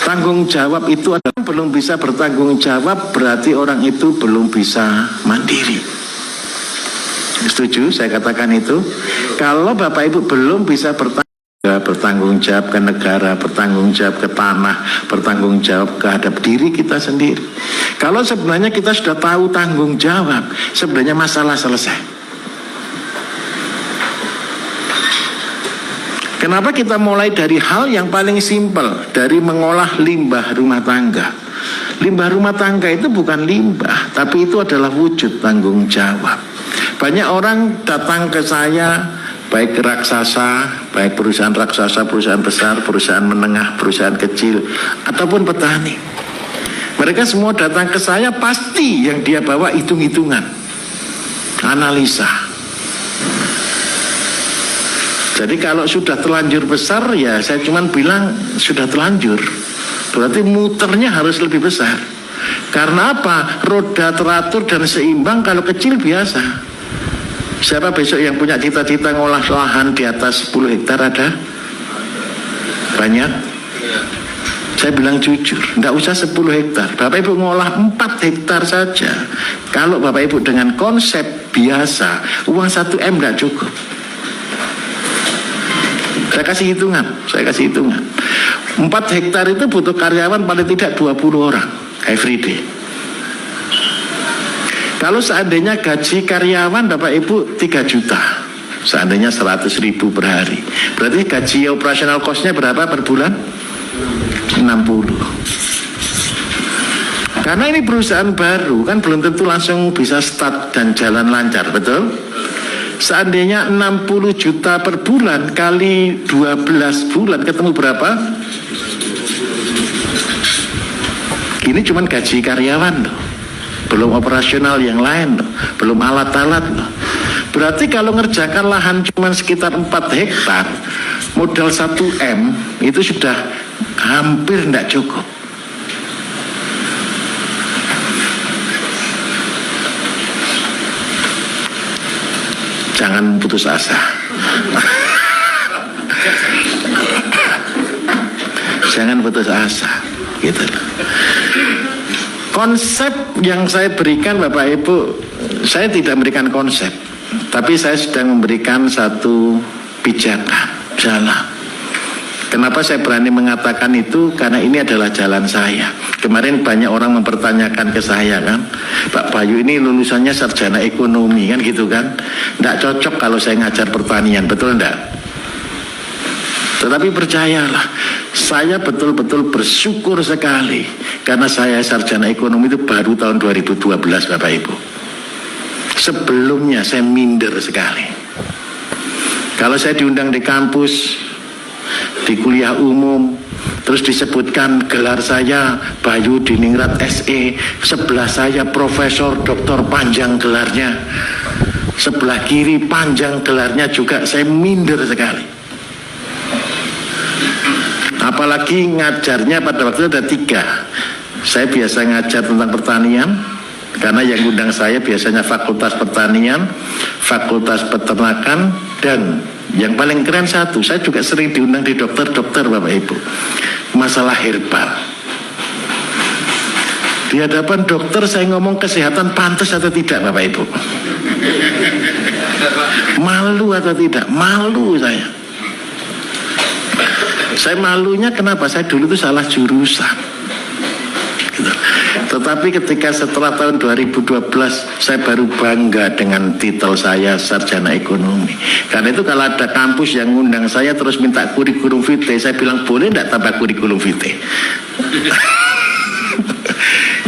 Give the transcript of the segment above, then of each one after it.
Tanggung jawab itu adalah belum bisa bertanggung jawab, berarti orang itu belum bisa mandiri. Setuju saya katakan itu? Kalau Bapak Ibu belum bisa bertanggung jawab ke negara, bertanggung jawab ke tanah, bertanggung jawab terhadap diri kita sendiri. Kalau sebenarnya kita sudah tahu tanggung jawab, sebenarnya masalah selesai. Kenapa kita mulai dari hal yang paling simpel, dari mengolah limbah rumah tangga. Limbah rumah tangga itu bukan limbah, tapi itu adalah wujud tanggung jawab. Banyak orang datang ke saya, baik raksasa, baik perusahaan raksasa, perusahaan besar, perusahaan menengah, perusahaan kecil, ataupun petani. Mereka semua datang ke saya, pasti yang dia bawa hitung-hitungan, analisa. Jadi kalau sudah terlanjur besar, ya saya cuma bilang sudah terlanjur. Berarti muternya harus lebih besar. Karena apa? Roda teratur dan seimbang, kalau kecil biasa. Siapa besok yang punya cita-cita ngolah lahan di atas 10 hektar ada? Banyak? Saya bilang jujur, tidak usah 10 hektar. Bapak Ibu ngolah 4 hektar saja. Kalau Bapak Ibu dengan konsep biasa, uang 1 M tidak cukup. Saya kasih hitungan. 4 hektar itu butuh karyawan paling tidak 20 orang everyday. Kalau seandainya gaji karyawan Bapak Ibu 3 juta, seandainya 100 ribu per hari, berarti gaji operasional cost-nya berapa per bulan? 60. Karena ini perusahaan baru, kan belum tentu langsung bisa start dan jalan lancar, betul? Seandainya 60 juta per bulan kali 12 bulan ketemu berapa? Ini cuma gaji karyawan loh. Belum operasional yang lain loh. Belum alat-alat loh. Berarti kalau ngerjakan lahan cuma sekitar 4 hektar, modal 1 M itu sudah hampir tidak cukup. Jangan putus asa. Jangan putus asa, gitu. Konsep yang saya berikan Bapak Ibu, saya tidak memberikan konsep, tapi saya sedang memberikan satu pijakan, jalan. Kenapa saya berani mengatakan itu? Karena ini adalah jalan saya. Kemarin banyak orang mempertanyakan ke saya kan, Pak Bayu ini lulusannya sarjana ekonomi kan gitu kan, tidak cocok kalau saya ngajar pertanian, betul enggak? Tetapi percayalah, saya betul-betul bersyukur sekali karena saya sarjana ekonomi itu baru tahun 2012 Bapak Ibu. Sebelumnya saya minder sekali. Kalau saya diundang di kampus, di kuliah umum, terus disebutkan gelar saya Bayu Diningrat SE, sebelah saya Profesor Doktor panjang gelarnya, sebelah kiri panjang gelarnya juga, saya minder sekali. Apalagi ngajarnya pada waktu itu ada 3. Saya biasa ngajar tentang pertanian, karena yang undang saya biasanya Fakultas Pertanian, Fakultas Peternakan, dan yang paling keren satu, saya juga sering diundang di dokter-dokter Bapak Ibu, masalah herbal. Di hadapan dokter saya ngomong kesehatan pantas atau tidak Bapak Ibu? Malu atau tidak? Malu saya. Saya malunya kenapa? Saya dulu itu salah jurusan. Tetapi ketika setelah tahun 2012 saya baru bangga dengan titel saya sarjana ekonomi. Karena itu kalau ada kampus yang ngundang saya terus minta kurikulum vitae, saya bilang boleh tidak tambah kurikulum vitae?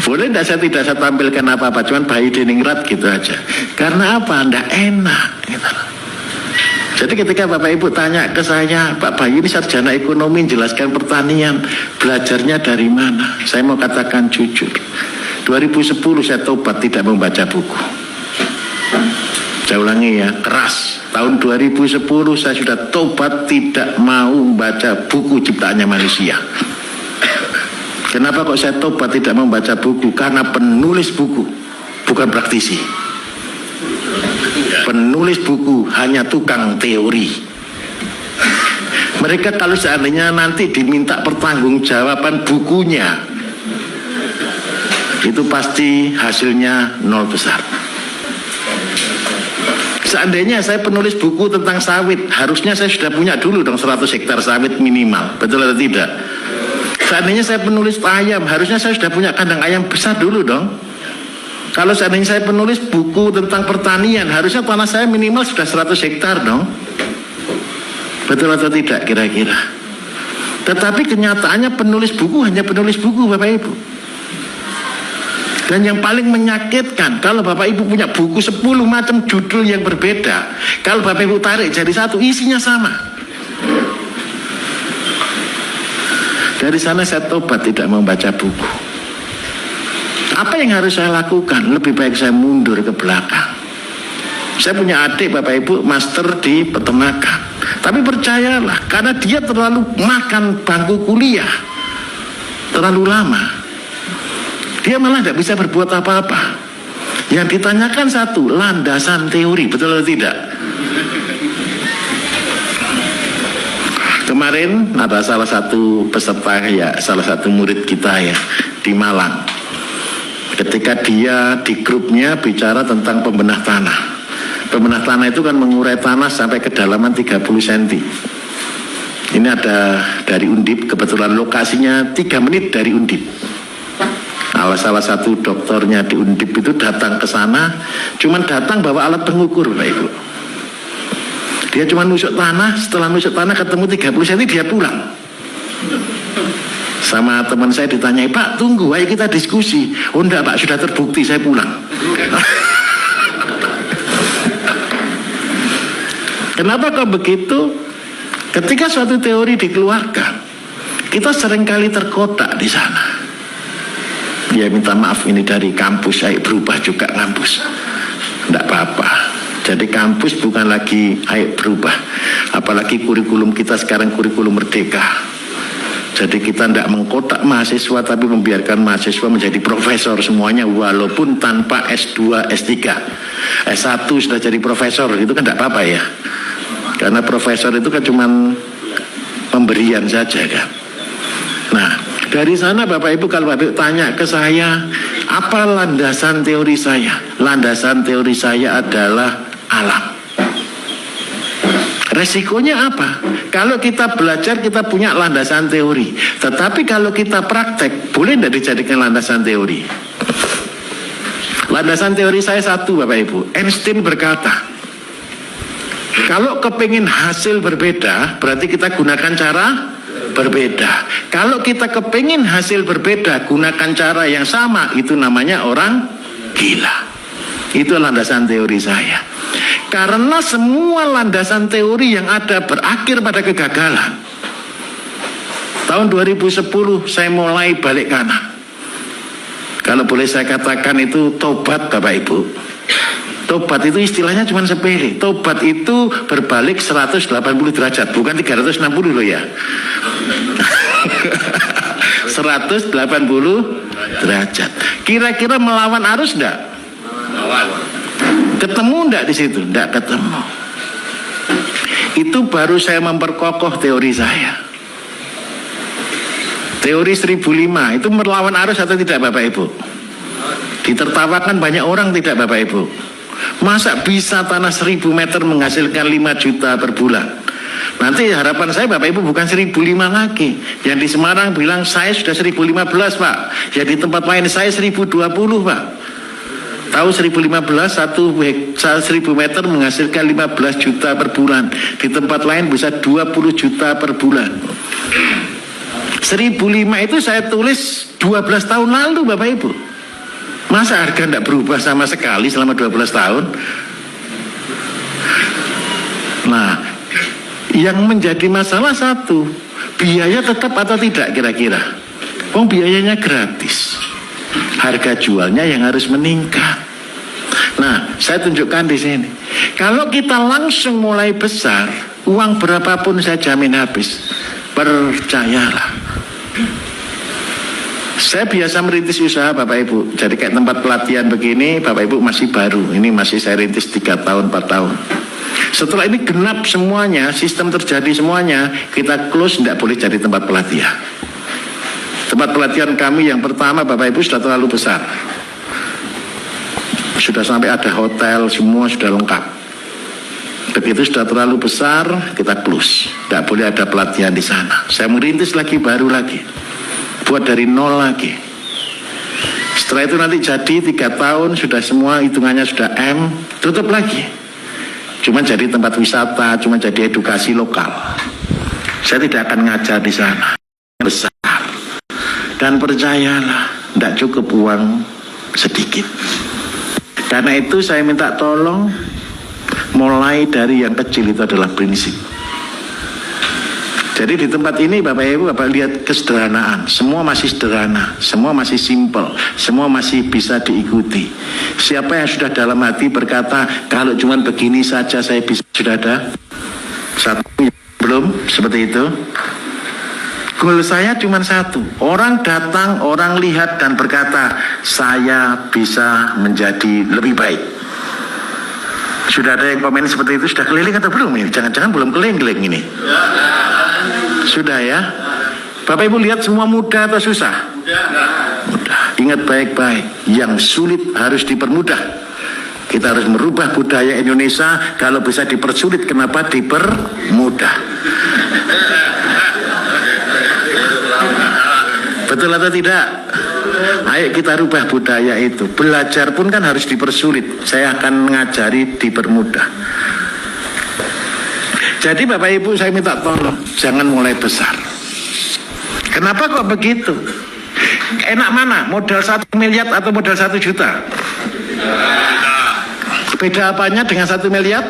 Boleh tidak saya tampilkan apa-apa, cuman Bayu Diningrat gitu aja. Karena apa? Tidak enak gitu. Jadi ketika Bapak Ibu tanya ke saya, Pak Bayu ini sarjana ekonomi jelaskan pertanian, belajarnya dari mana? Saya mau katakan jujur, 2010 saya tobat tidak membaca buku. Saya ulangi ya, keras. Tahun 2010 saya sudah tobat tidak mau membaca buku ciptaannya manusia. Kenapa kok saya tobat tidak membaca buku? Karena penulis buku bukan praktisi. Penulis buku hanya tukang teori. Mereka kalau seandainya nanti diminta pertanggungjawaban bukunya, itu pasti hasilnya nol besar. Seandainya saya penulis buku tentang sawit, harusnya saya sudah punya dulu dong 100 hektar sawit minimal, betul atau tidak? Seandainya saya penulis ayam, harusnya saya sudah punya kandang ayam besar dulu dong. Kalau seandainya saya penulis buku tentang pertanian, harusnya tanah saya minimal sudah 100 hektar dong. Betul atau tidak kira-kira? Tetapi kenyataannya penulis buku hanya penulis buku, Bapak Ibu. Dan yang paling menyakitkan, kalau Bapak Ibu punya buku 10 macam judul yang berbeda, kalau Bapak Ibu tarik jadi satu, isinya sama. Dari sana saya tobat tidak membaca buku. Apa yang harus saya lakukan? Lebih baik saya mundur ke belakang. Saya punya adik Bapak Ibu master di peternakan. Tapi percayalah, karena dia terlalu makan bangku kuliah terlalu lama, dia malah tidak bisa berbuat apa-apa. Yang ditanyakan satu, landasan teori, betul atau tidak? Kemarin ada salah satu peserta ya, salah satu murid kita ya di Malang. Ketika dia di grupnya bicara tentang pembenah tanah. Pembenah tanah itu kan mengurai tanah sampai kedalaman 30 cm. Ini ada dari Undip, kebetulan lokasinya 3 menit dari Undip. Salah satu doktornya di Undip itu datang ke sana, cuman datang bawa alat pengukur, Pak Ibu. Dia cuma nusuk tanah, setelah nusuk tanah ketemu 30 cm dia pulang. Sama teman saya ditanyai, Pak tunggu, ayo kita diskusi. Oh enggak Pak, sudah terbukti, saya pulang. Kenapa kok begitu? Ketika suatu teori dikeluarkan, kita seringkali terkotak di sana. Ya minta maaf ini dari kampus, saya berubah juga kampus. Tidak apa-apa. Jadi kampus bukan lagi ayo berubah. Apalagi kurikulum kita sekarang kurikulum merdeka. Jadi kita tidak mengkotak mahasiswa, tapi membiarkan mahasiswa menjadi profesor semuanya, walaupun tanpa S2, S3. S1 sudah jadi profesor, itu kan tidak apa-apa ya. Karena profesor itu kan cuma pemberian saja kan. Nah, dari sana Bapak Ibu kalau Bapak Ibu tanya ke saya, apa landasan teori saya? Landasan teori saya adalah alam. Resikonya apa? Kalau kita belajar kita punya landasan teori, tetapi kalau kita praktek, boleh tidak dijadikan landasan teori? Landasan teori saya satu Bapak Ibu. Einstein berkata, kalau kepingin hasil berbeda, berarti kita gunakan cara berbeda. Kalau kita kepingin hasil berbeda, gunakan cara yang sama, itu namanya orang gila. Itu landasan teori saya. Karena semua landasan teori yang ada berakhir pada kegagalan. Tahun 2010 saya mulai balik kanan. Kalau boleh saya katakan itu tobat Bapak Ibu. Tobat itu istilahnya cuma sepele. Tobat itu berbalik 180 derajat, bukan 360 loh ya. 180 derajat. Kira-kira melawan arus enggak? Melawan. Ketemu enggak di situ? Enggak ketemu. Itu baru saya memperkokoh teori saya. Teori 1005 itu melawan arus atau tidak Bapak Ibu? Ditertawakan banyak orang tidak Bapak Ibu? Masa bisa tanah 1000 meter menghasilkan 5 juta per bulan? Nanti harapan saya Bapak Ibu bukan 1005 lagi. Yang di Semarang bilang saya sudah 1015 Pak. Ya di tempat lain saya 1020 Pak. Tahu 1015 1000 meter menghasilkan 15 juta per bulan. Di tempat lain bisa 20 juta per bulan. 1005 itu saya tulis 12 tahun lalu Bapak Ibu. Masa harga tidak berubah sama sekali selama 12 tahun? Nah, yang menjadi masalah satu, biaya tetap atau tidak kira-kira? Biayanya gratis. Harga jualnya yang harus meningkat. Nah, saya tunjukkan di sini. Kalau kita langsung mulai besar, uang berapapun saya jamin habis. Percayalah. Saya biasa merintis usaha Bapak Ibu. Jadi kayak tempat pelatihan begini, Bapak Ibu masih baru. Ini masih saya rintis 3 tahun, 4 tahun. Setelah ini genap semuanya, sistem terjadi semuanya, kita close, tidak boleh jadi tempat pelatihan. Tempat pelatihan kami yang pertama Bapak Ibu sudah terlalu besar. Sudah sampai ada hotel, semua sudah lengkap. Begitu sudah terlalu besar, kita close. Tidak boleh ada pelatihan di sana. Saya merintis lagi, baru lagi. Buat dari nol lagi. Setelah itu nanti jadi 3 tahun, sudah semua hitungannya sudah M, tutup lagi. Cuma jadi tempat wisata, cuma jadi edukasi lokal. Saya tidak akan ngajar di sana. Besar. Dan percayalah, tidak cukup uang sedikit. Karena itu saya minta tolong, mulai dari yang kecil itu adalah prinsip. Jadi di tempat ini Bapak Ibu, Bapak lihat kesederhanaan. Semua masih sederhana, semua masih simple, semua masih bisa diikuti. Siapa yang sudah dalam hati berkata, kalau cuma begini saja saya bisa, sudah ada? Satu, belum? Seperti itu. Goal saya cuma satu. Orang datang, orang lihat dan berkata, saya bisa menjadi lebih baik. Sudah ada yang komen seperti itu? Sudah keliling atau belum ini? Jangan-jangan belum keliling ini. Sudah ya? Bapak Ibu lihat semua mudah atau susah? Mudah. Ingat baik-baik, yang sulit harus dipermudah. Kita harus merubah budaya Indonesia. Kalau bisa dipersulit, kenapa dipermudah? Betul atau tidak? Ayo kita rubah budaya itu. Belajar pun kan harus dipersulit. Saya akan mengajari dipermudah. Jadi Bapak Ibu saya minta tolong, jangan mulai besar. Kenapa kok begitu? Enak mana? Modal 1 miliar atau modal 1 juta? Beda apanya dengan 1 miliar?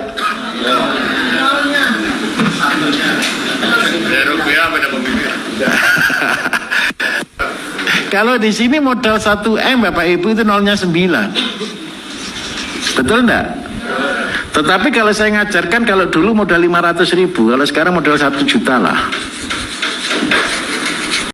Kalau di sini modal 1 M Bapak Ibu itu nolnya 9. Betul enggak? Tetapi kalau saya ngajarkan, kalau dulu modal 500.000, kalau sekarang modal 1 juta lah.